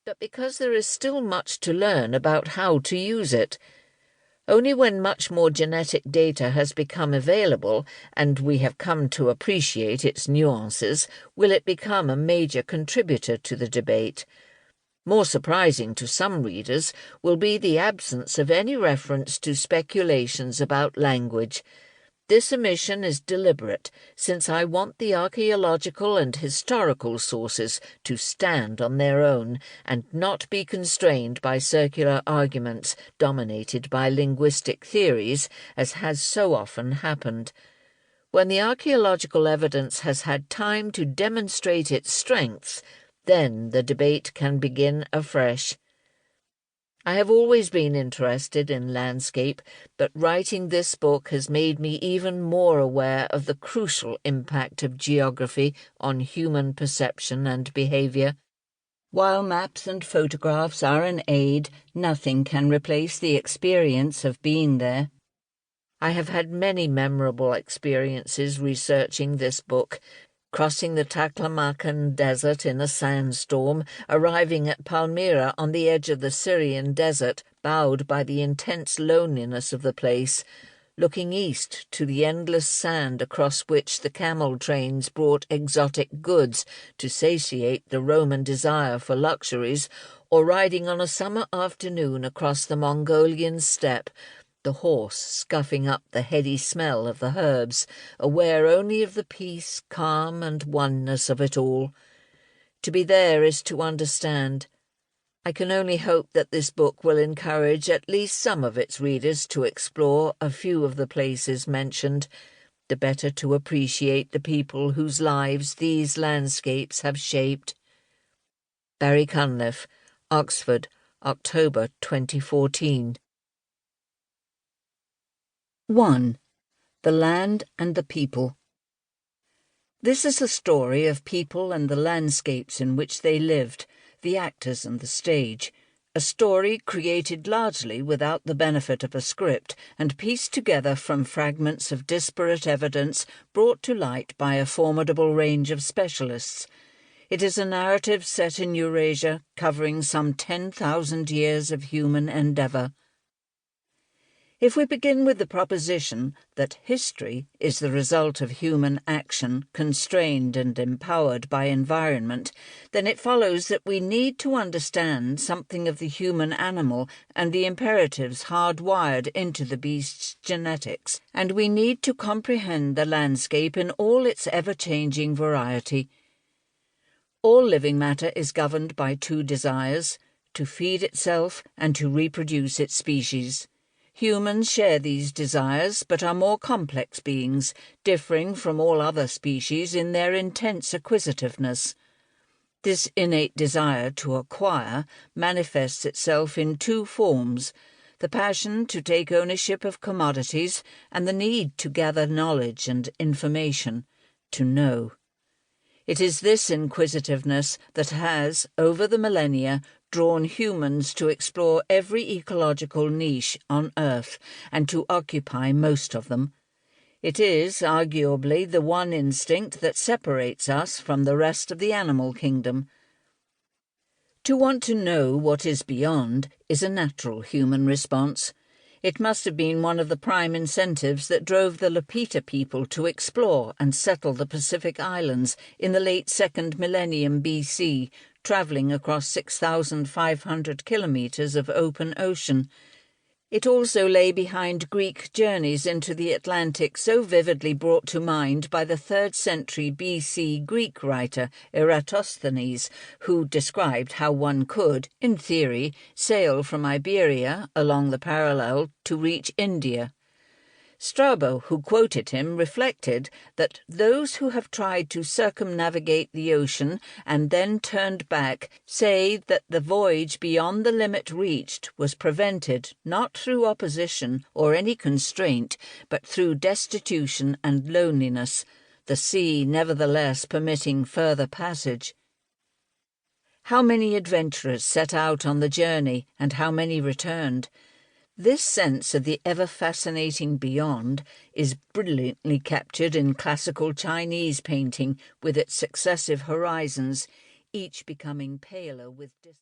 but because there is still much to learn about how to use it. Only when much more genetic data has become available and we have come to appreciate its nuances will it become a major contributor to the debate. More surprising to some readers will be the absence of any reference to speculations about language. This omission is deliberate, since I want the archaeological and historical sources to stand on their own and not be constrained by circular arguments dominated by linguistic theories, as has so often happened. When the archaeological evidence has had time to demonstrate its strengths, then the debate can begin afresh. I have always been interested in landscape, but writing this book has made me even more aware of the crucial impact of geography on human perception and behaviour. While maps and photographs are an aid, nothing can replace the experience of being there. I have had many memorable experiences researching this book, crossing the Taklamakan Desert in a sandstorm, arriving at Palmyra on the edge of the Syrian desert, bowed by the intense loneliness of the place, looking east to the endless sand across which the camel trains brought exotic goods to satiate the Roman desire for luxuries, or riding on a summer afternoon across the Mongolian steppe, the horse scuffing up the heady smell of the herbs, aware only of the peace, calm, and oneness of it all. To be there is to understand. I can only hope that this book will encourage at least some of its readers to explore a few of the places mentioned, the better to appreciate the people whose lives these landscapes have shaped. Barry Cunliffe, Oxford, October 2014. 1. The Land and the People. This is a story of people and the landscapes in which they lived, the actors and the stage, a story created largely without the benefit of a script and pieced together from fragments of disparate evidence brought to light by a formidable range of specialists. It is a narrative set in Eurasia, covering some 10,000 years of human endeavour. If we begin with the proposition that history is the result of human action constrained and empowered by environment, then it follows that we need to understand something of the human animal and the imperatives hardwired into the beast's genetics, and we need to comprehend the landscape in all its ever-changing variety. All living matter is governed by two desires, to feed itself and to reproduce its species. Humans share these desires, but are more complex beings, differing from all other species in their intense acquisitiveness. This innate desire to acquire manifests itself in two forms: the passion to take ownership of commodities and the need to gather knowledge and information, to know. It is this inquisitiveness that has, over the millennia, drawn humans to explore every ecological niche on Earth and to occupy most of them. It is, arguably, the one instinct that separates us from the rest of the animal kingdom. To want to know what is beyond is a natural human response. It must have been one of the prime incentives that drove the Lapita people to explore and settle the Pacific Islands in the late 2nd millennium BC, travelling across 6,500 kilometres of open ocean. It also lay behind Greek journeys into the Atlantic so vividly brought to mind by the 3rd century BC Greek writer Eratosthenes, who described how one could, in theory, sail from Iberia along the parallel to reach India. Strabo, who quoted him, reflected that those who have tried to circumnavigate the ocean and then turned back say that the voyage beyond the limit reached was prevented not through opposition or any constraint, but through destitution and loneliness, the sea nevertheless permitting further passage. How many adventurers set out on the journey, and how many returned? This sense of the ever-fascinating beyond is brilliantly captured in classical Chinese painting with its successive horizons, each becoming paler with distance.